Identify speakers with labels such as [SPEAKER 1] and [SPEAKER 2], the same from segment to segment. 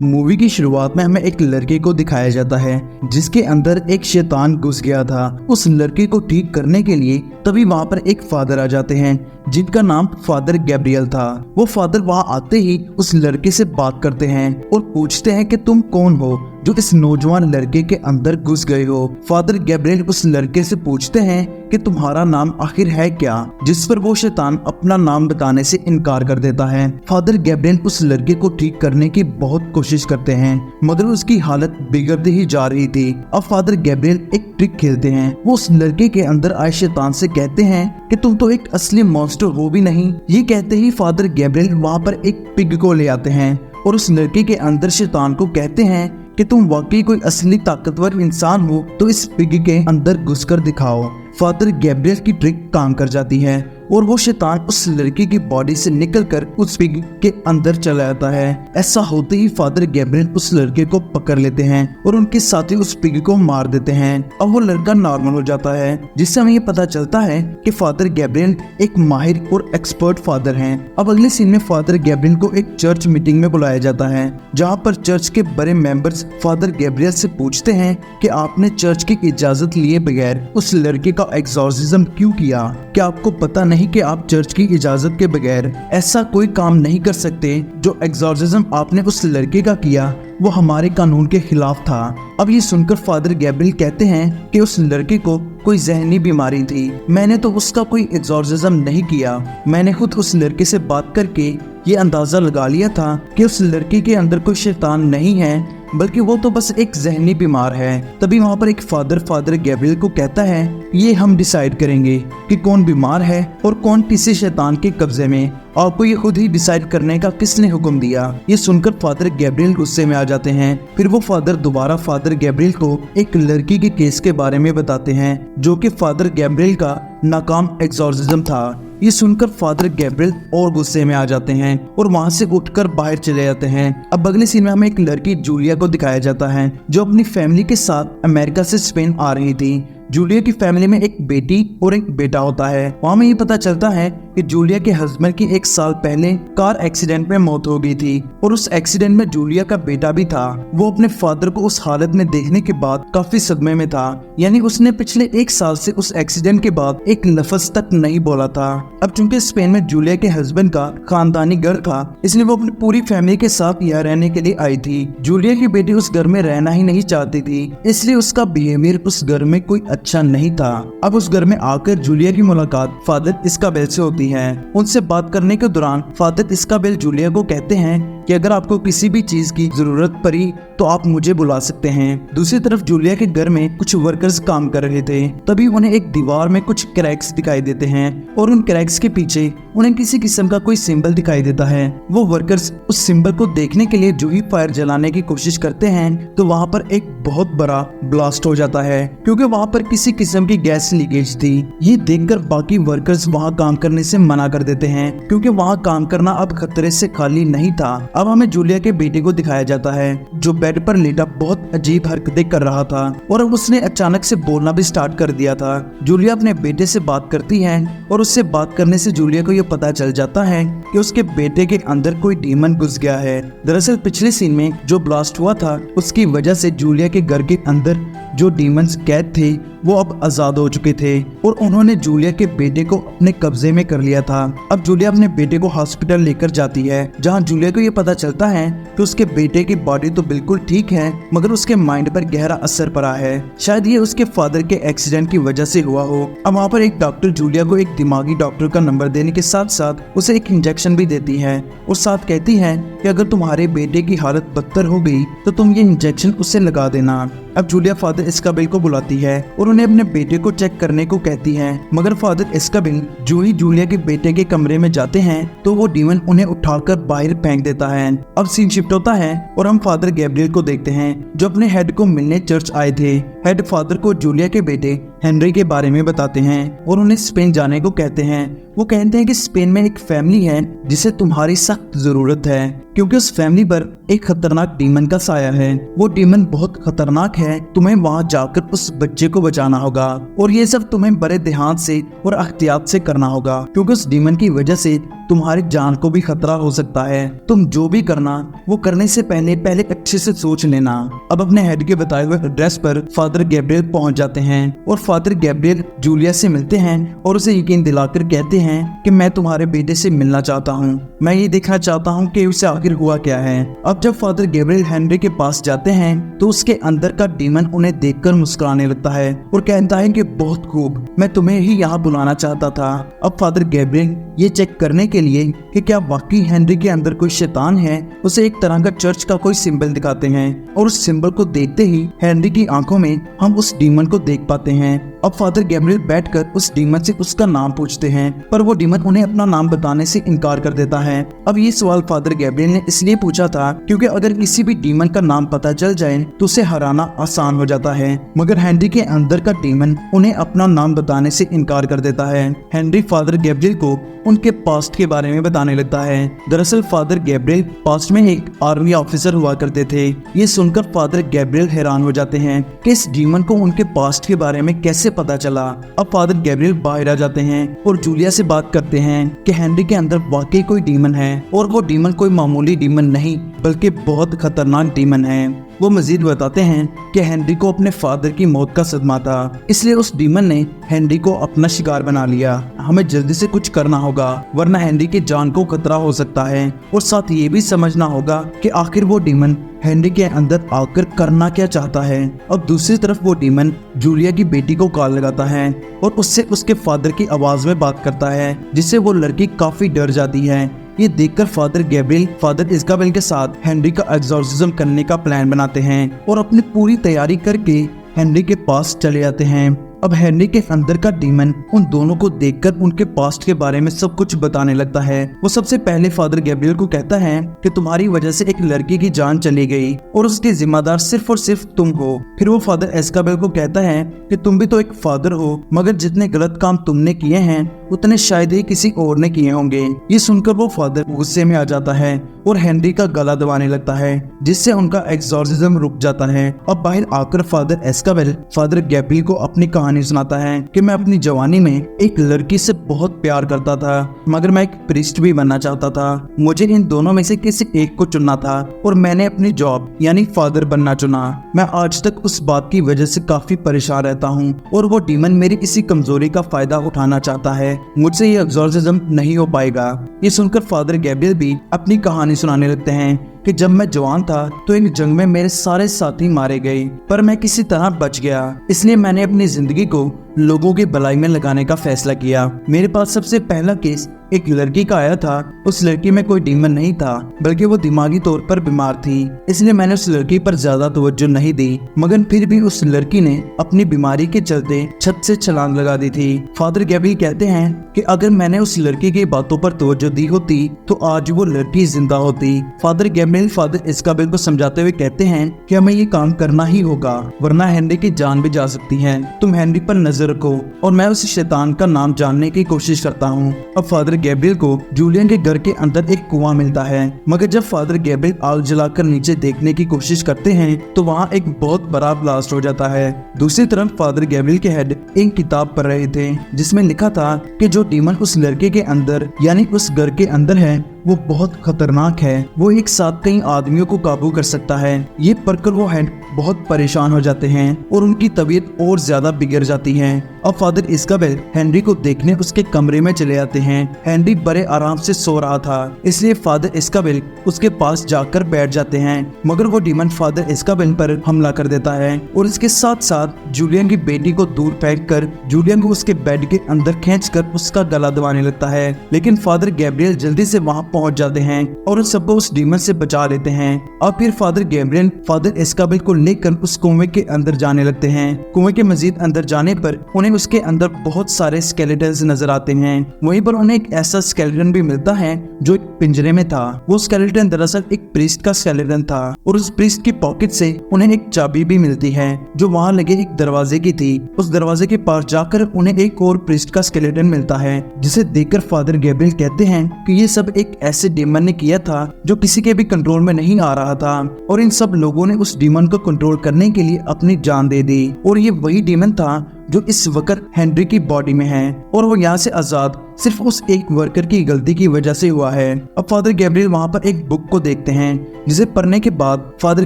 [SPEAKER 1] Movie की शुरुआत में हमें एक लड़के को दिखाया जाता है जिसके अंदर एक शैतान घुस गया था। उस लड़के को ठीक करने के लिए तभी वहाँ पर एक फादर आ जाते हैं जिनका नाम फादर गैब्रियल था। वो फादर वहाँ आते ही उस लड़के से बात करते हैं और पूछते हैं कि तुम कौन हो जो इस नौजवान लड़के के अंदर घुस गए हो। फादर गैब्रियल उस लड़के से पूछते हैं कि तुम्हारा नाम आखिर है क्या, जिस पर वो शैतान अपना नाम बताने से इनकार कर देता है। फादर गैब्रियल उस लड़के को ठीक करने की बहुत कोशिश करते हैं मगर उसकी हालत बिगड़ती ही जा रही थी। अब फादर गैब्रियल एक ट्रिक खेलते हैं। वो उस लड़के के अंदर आए शैतान से कहते हैं कि तुम तो एक असली मॉन्स्टर हो भी नहीं। ये कहते ही फादर गैब्रियल वहाँ पर एक पिग को ले आते हैं और उस लड़के के अंदर शैतान को कहते हैं कि तुम वाकई कोई असली ताकतवर इंसान हो तो इस पिग के अंदर घुसकर दिखाओ। फादर गैब्रियल की ट्रिक काम कर जाती है और वो शैतान उस लड़की की बॉडी से निकलकर उस पिग के अंदर चला जाता है। ऐसा होते ही फादर गैब्रियल उस लड़के को पकड़ लेते हैं और उनके साथ ही उस पिग को मार देते हैं। अब वो लड़का नॉर्मल हो जाता है जिससे हमें ये पता चलता है कि फादर गैब्रियल एक माहिर और एक्सपर्ट फादर हैं। अब अगले सीन में फादर गैब्रियल को एक चर्च मीटिंग में बुलाया जाता है जहाँ पर चर्च के बड़े मेंबर्स फादर गैब्रियल से पूछते हैं कि आपने चर्च की इजाजत लिए बगैर उस लड़के का एक्सॉर्सिज्म क्यों किया। क्या आपको पता नहीं कि आप चर्च की इजाजत के बगैर ऐसा कोई काम नहीं कर सकते। जो एक्सॉर्सिज्म आपने उस लड़के का किया वो हमारे कानून के खिलाफ था। अब ये सुनकर फादर गैब्रियल कहते हैं कि उस लड़के को कोई जहनी बीमारी थी, मैंने तो उसका कोई एक्सॉर्सिज्म नहीं किया। मैंने खुद उस लड़के से बात करके ये अंदाजा लगा लिया था कि उस लड़के के अंदर कोई शैतान नहीं है बल्कि वो तो बस एक जहनी बीमार है। तभी वहाँ पर एक फादर गैब्रियल को कहता है ये हम डिसाइड करेंगे कि कौन बीमार है और कौन किसी शैतान के कब्जे में। आपको ये खुद ही डिसाइड करने का किसने हुक्म दिया। ये सुनकर फादर गैब्रियल गुस्से में आ जाते हैं। फिर वो फादर दोबारा फादर गैब्रियल को एक लड़की के केस के बारे में बताते हैं जो कि फादर गैब्रियल का नाकाम एक्सॉर्सिज्म था। ये सुनकर फादर गैब्रियल और गुस्से में आ जाते हैं और वहाँ से उठकर बाहर चले जाते हैं। अब अगले सीन में हमें एक लड़की जूलिया को दिखाया जाता है जो अपनी फैमिली के साथ अमेरिका से स्पेन आ रही थी। जूलिया की फैमिली में एक बेटी और एक बेटा होता है। वहाँ में ये पता चलता है कि जूलिया के हस्बैंड की 1 साल पहले कार एक्सीडेंट में मौत हो गई थी और उस एक्सीडेंट में जूलिया का बेटा भी था। वो अपने फादर को उस हालत में देखने के बाद काफी सदमे में था, यानी उसने पिछले 1 साल से उस एक्सीडेंट के बाद एक लफ्ज तक नहीं बोला था। अब चूंकि स्पेन में जूलिया के हस्बैंड का खानदानी घर था इसलिए वो अपनी पूरी फैमिली के साथ यहाँ रहने के लिए आई थी। जूलिया की बेटी उस घर में रहना ही नहीं चाहती थी, इसलिए उसका बिहेवियर उस घर में कोई अच्छा नहीं था। अब उस घर में आकर जूलिया की मुलाकात फादर इस्काबेल से होती है। उनसे बात करने के दौरान फादर इस्काबेल जूलिया को कहते हैं कि अगर आपको किसी भी चीज की जरूरत पड़ी तो आप मुझे बुला सकते हैं। दूसरी तरफ जूलिया के घर में कुछ वर्कर्स काम कर रहे थे। तभी उन्हें एक दीवार में कुछ क्रैक्स दिखाई देते हैं और उन क्रैक्स के पीछे उन्हें किसी किस्म का कोई सिंबल दिखाई देता है। वो वर्कर्स उस सिंबल को देखने के लिए जो ही फायर जलाने की कोशिश करते हैं तो वहाँ पर एक बहुत बड़ा ब्लास्ट हो जाता है क्योंकि वहाँ पर किसी किस्म की गैस लीकेज थी। ये देखकर बाकी वर्कर्स वहाँ काम करने से मना कर देते हैं क्योंकि वहाँ काम करना अब खतरे से खाली नहीं था। अब हमें जूलिया के बेटे को दिखाया जाता है जो बेड पर लेटा बहुत अजीब हरकतें कर रहा था और अब उसने अचानक से बोलना भी स्टार्ट कर दिया था। जूलिया अपने बेटे से बात करती है और उससे बात करने से जूलिया को यह पता चल जाता है कि उसके बेटे के अंदर कोई डीमन घुस गया है। दरअसल पिछले सीन में जो ब्लास्ट हुआ था उसकी वजह से जूलिया के घर के अंदर जो डीमंस कैद थे वो अब आजाद हो चुके थे और उन्होंने जूलिया के बेटे को अपने कब्जे में कर लिया था। अब जूलिया अपने बेटे को हॉस्पिटल लेकर जाती है जहां जूलिया को ये पता चलता है कि उसके बेटे की बॉडी तो बिल्कुल ठीक है मगर उसके माइंड पर गहरा असर पड़ा है। शायद ये उसके फादर के एक्सीडेंट की वजह से हुआ हो। अब वहाँ पर एक डॉक्टर जूलिया को एक दिमागी डॉक्टर का नंबर देने के साथ साथ उसे एक इंजेक्शन भी देती है और साथ कहती है कि अगर तुम्हारे बेटे की हालत बदतर हो गई तो तुम ये इंजेक्शन उसे लगा देना। अब जूलिया फादर इस्काबेल को बुलाती है और उन्हें अपने बेटे को चेक करने को कहती है मगर फादर इस्काबेल जो ही जूलिया के बेटे के कमरे में जाते हैं तो वो डीमन उन्हें उठाकर बाहर फेंक देता है। अब सीन शिफ्ट होता है और हम फादर गैब्रियल को देखते हैं जो अपने हेड को मिलने चर्च आए थे। हेड फादर को जूलिया के बेटे हेनरी के बारे में बताते हैं और उन्हें स्पेन जाने को कहते हैं। वो कहते हैं कि स्पेन में एक फैमिली है जिसे तुम्हारी सख्त जरूरत है, क्योंकि उस फैमिली पर एक खतरनाक डीमन का साया है। वो डीमन बहुत खतरनाक है, तुम्हें वहां जाकर उस बच्चे को बचाना होगा और ये सब तुम्हें बड़े ध्यान से और एहतियात से करना होगा, क्योंकि उस डीमन की वजह से तुम्हारी जान को भी खतरा हो सकता है। तुम जो भी करना वो करने से पहले अच्छे से सोच लेना। अब अपने हेड के बताए हुए एड्रेस पर फादर गैब्रियल पहुंच जाते हैं और फादर गैब्रियल जूलिया से मिलते हैं और उसे यकीन दिलाकर कहते हैं कि मैं तुम्हारे बेटे से मिलना चाहता हूँ, मैं ये देखना चाहता हूँ कि उसे आखिर हुआ क्या है। अब जब फादर गैब्रियल हेनरी के पास जाते हैं तो उसके अंदर का डीमन उन्हें देखकर मुस्कुराने लगता है और कहता है कि बहुत खूब, मैं तुम्हें ही यहाँ बुलाना चाहता था। अब फादर गैब्रियल ये चेक करने के लिए कि क्या वाकई हेनरी के अंदर कोई शैतान है, उसे एक तरह का चर्च का कोई सिंबल दिखाते हैं और उस सिंबल को देखते ही हेनरी की आंखों में हम उस डीमन को देख पाते हैं। अब फादर गैब्रियल बैठकर उस डीमन से उसका नाम पूछते हैं, पर वो डीमन उन्हें अपना नाम बताने से इनकार कर देता है। अब ये सवाल फादर गैब्रियल ने इसलिए पूछा था क्योंकि अगर किसी भी डीमन का नाम पता चल जाए तो उसे हराना आसान हो जाता है, मगर हेनरी के अंदर का डीमन उन्हें अपना नाम बताने से इनकार कर देता है। हेनरी फादर गैब्रियल को उनके पास्ट के बारे में बताने लगता है। दरअसल फादर गैब्रियल पास्ट में एक आर्मी ऑफिसर हुआ करते थे। ये सुनकर फादर गैब्रियल हैरान हो जाते हैं कि इस डीमन को उनके पास्ट के बारे में कैसे पता चला। अब फादर गैब्रियल बाहर आ जाते हैं और जूलिया से बात करते हैं कि हेनरी के अंदर वाकई कोई डीमन है और वो डीमन कोई मामूली डीमन नहीं बल्कि बहुत खतरनाक डीमन है। वो मजीद बताते हैं कि हेनरी को अपने फादर की मौत का सदमा था, इसलिए उस डीमन ने हेनरी को अपना शिकार बना लिया। हमें जल्दी से कुछ करना होगा वरना हेनरी की जान को खतरा हो सकता है, और साथ ये भी समझना होगा कि आखिर वो डीमन हेनरी के अंदर आकर करना क्या चाहता है। अब दूसरी तरफ वो डीमन जूलिया की बेटी को कॉल लगाता है और उससे उसके फादर की आवाज में बात करता है, जिससे वो लड़की काफी डर जाती है। ये देखकर फादर गैब्रियल फादर इज़ाबेल के साथ हेनरी का एग्जॉर्सिज्म करने का प्लान बनाते हैं और अपनी पूरी तैयारी करके हेनरी के पास चले जाते हैं। अब हेनरी के अंदर का डीमन उन दोनों को देखकर उनके पास्ट के बारे में सब कुछ बताने लगता है। वो सबसे पहले फादर गैब्रियल को कहता है कि तुम्हारी वजह से एक लड़की की जान चली गई और उसके जिम्मेदार सिर्फ और सिर्फ तुम हो। फिर वो फादर इज़ाबेल को कहता है कि तुम भी तो एक फादर हो, मगर जितने गलत काम तुमने किए हैं उतने शायद ही किसी और ने किए होंगे। ये सुनकर वो फादर गुस्से में आ जाता है और हेनरी का गला दबाने लगता है, जिससे उनका एग्जॉर्सिज्म रुक जाता है। अब बाहर आकर फादर इज़ाबेल फादर गैब्रियल को अपनी कहानी सुनाता है कि मैं अपनी जवानी में एक लड़की से बहुत प्यार करता था, मगर मैं एक प्रीस्ट भी बनना चाहता था। मुझे इन दोनों में से किसी एक को चुनना था और मैंने अपनी जॉब यानी फादर बनना चुना। मैं आज तक उस बात की वजह से काफी परेशान रहता हूँ और वो डीमन मेरी इसी कमजोरी का फायदा उठाना चाहता है। मुझसे ये एग्जॉर्सिज्म नहीं हो पाएगा। ये सुनकर फादर गैब्रियल भी अपनी कहानी सुनाने लगते हैं कि जब मैं जवान था तो एक जंग में मेरे सारे साथी मारे गए, पर मैं किसी तरह बच गया। इसलिए मैंने अपनी जिंदगी को लोगों की भलाई में लगाने का फैसला किया। मेरे पास सबसे पहला केस एक लड़की का आया था। उस लड़की में कोई डीमन नहीं था, बल्कि वो दिमागी तौर पर बीमार थी, इसलिए मैंने उस लड़की पर ज्यादा तवज्जो नहीं दी। मगर फिर भी उस लड़की ने अपनी बीमारी के चलते छत से छलांग लगा दी थी। फादर गैब्रियल कहते हैं कि अगर मैंने उस लड़की की बातों पर तवज्जो दी होती तो आज वो लड़की जिंदा होती। फादर गैब्रियल फादर इज़ाबेल को समझाते हुए कहते हैं कि हमें ये काम करना ही होगा वरना हेनरी की जान भी जा सकती है। तुम हेनरी पर नजर रखो और मैं उस शैतान का नाम जानने की कोशिश करता हूँ। अब फादर गैब्रियल को जूलियन के घर के अंदर एक कुआं मिलता है, मगर जब फादर गैब्रियल आग जलाकर नीचे देखने की कोशिश करते हैं तो वहाँ एक बहुत बड़ा ब्लास्ट हो जाता है। दूसरी तरफ फादर गैब्रियल के हेड एक किताब पढ़ रहे थे जिसमें लिखा था कि जो डीमन उस लड़के के अंदर यानी उस घर के अंदर है वो बहुत खतरनाक है। वो एक साथ कई आदमियों को काबू कर सकता है। ये पढ़कर वो हेड बहुत परेशान हो जाते हैं और उनकी तबीयत और ज्यादा बिगड़ जाती है। अब फादर इज़ाबेल हेनरी को देखने उसके कमरे में चले जाते हैं। हेनरी बड़े आराम से सो रहा था, इसलिए फादर इज़ाबेल उसके पास जाकर बैठ जाते हैं, मगर वो डीमन फादर इज़ाबेल पर हमला कर देता है और इसके साथ साथ जूलियन की बेटी को दूर फेंक कर जूलियन को उसके बेड के अंदर खींचकर उसका गला दबाने लगता है। लेकिन फादर गैब्रियल जल्दी से वहाँ पहुंच जाते हैं और उन सबको उस डीमन से बचा लेते हैं। और फिर फादर गैब्रियल फादर एस्काबेल को लेकर उस कुएं के अंदर जाने लगते हैं। कुएं के मजीद अंदर जाने पर उन्हें उसके अंदर बहुत सारे स्केलेटन्स नजर आते हैं। वहीं पर उन्हें एक ऐसा स्केलेटन भी मिलता है जो एक पिंजरे में था। वो स्केलेटन दरअसल एक प्रीस्ट का स्केलेटन था और उस प्रीस्ट की पॉकेट से उन्हें एक चाबी भी मिलती है जो वहां लगे एक दरवाजे की थी। उस दरवाजे के पास जाकर उन्हें एक और प्रीस्ट का स्केलेटन मिलता है जिसे देखकर फादर गैब्रियल कहते हैं कि ये सब एक ऐसे डीमन ने किया था जो किसी के भी कंट्रोल में नहीं आ रहा था और इन सब लोगों ने उस डीमन को कंट्रोल करने के लिए अपनी जान दे दी। और ये वही डीमन था जो इस वक्त हेनरी की बॉडी में है और वो यहाँ से आजाद सिर्फ उस एक वर्कर की गलती की वजह से हुआ है। अब फादर गैब्रियल वहाँ पर एक बुक को देखते हैं जिसे पढ़ने के बाद फादर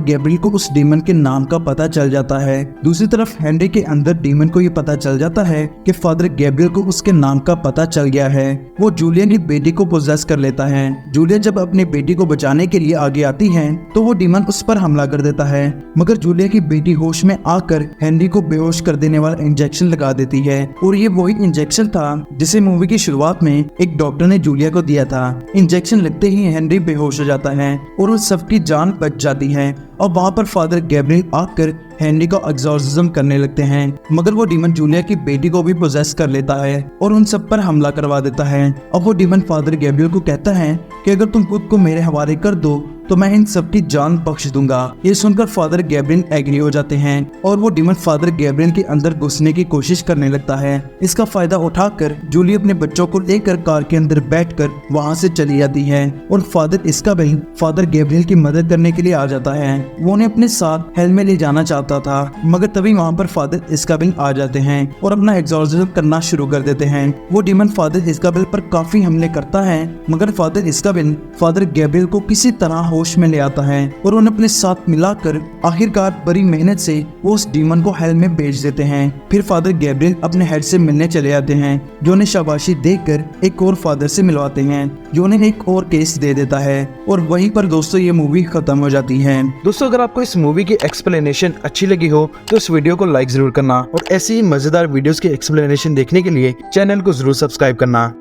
[SPEAKER 1] गैब्रियल को उस डीमन के नाम का पता चल जाता है। दूसरी तरफ हेनरी के अंदर डीमन को ये पता चल जाता है कि फादर गैब्रियल को उसके नाम का पता चल गया है। वो जूलिया की बेटी को पोजेस कर लेता है। जूलिया जब अपनी बेटी को बचाने के लिए आगे आती है तो वो डीमन उस पर हमला कर देता है, मगर जूलिया की बेटी होश में आकर हेनरी को बेहोश कर देने वाला इंजेक्शन लगा देती है। और ये वही इंजेक्शन था जिसे मूवी की शुरुआत में एक डॉक्टर ने जूलिया को दिया था। इंजेक्शन लगते ही हेनरी बेहोश हो जाता है और उन सबकी जान बच जाती है। और वहाँ पर फादर गैब्रियल आकर हेनरी का एग्जॉर्सिज्म करने लगते हैं, मगर वो डीमन जूलिया की बेटी को भी पोजेस कर लेता है और उन सब पर हमला करवा देता है। अब वो डीमन फादर गैब्रियल को कहता है कि अगर तुम खुद को मेरे हवाले कर दो तो मैं इन सब की जान बख्श दूंगा। ये सुनकर फादर गैब्रियल एग्री हो जाते हैं और वो डीमन फादर गैब्रियल के अंदर घुसने की कोशिश करने लगता है। इसका फायदा उठाकर जूली अपने बच्चों को लेकर कार के अंदर बैठकर वहां से चली जाती है और फादर इस्काबेल फादर गैब्रियल की मदद करने के लिए आ जाता है। वो उन्हें अपने साथ हेल में ले जाना चाहता था, मगर तभी वहाँ पर फादर इस्काबेल आ जाते हैं और अपना एग्जॉर्सिज्म करना शुरू कर देते हैं। वो डीमन फादर इस्काबेल पर काफी हमले करता है, मगर फादर इस्काबेल फादर गैब्रियल को किसी तरह होश में ले आता है और उन्हें अपने साथ मिलाकर आखिरकार बड़ी मेहनत से वो उस डीमन को हेल में भेज देते हैं। फिर फादर गैब्रियल अपने हेड से मिलने चले जाते हैं जो उन्हें शाबाशी देकर एक और फादर से मिलवाते हैं जो उन्हें एक और केस दे देता है और वहीं पर दोस्तों ये मूवी खत्म हो जाती है।
[SPEAKER 2] दोस्तों अगर आपको इस मूवी की एक्सप्लेनेशन अच्छी लगी हो तो इस वीडियो को लाइक जरूर करना और ऐसी ही मजेदार वीडियोस की एक्सप्लेनेशन देखने के लिए चैनल को जरूर सब्सक्राइब करना।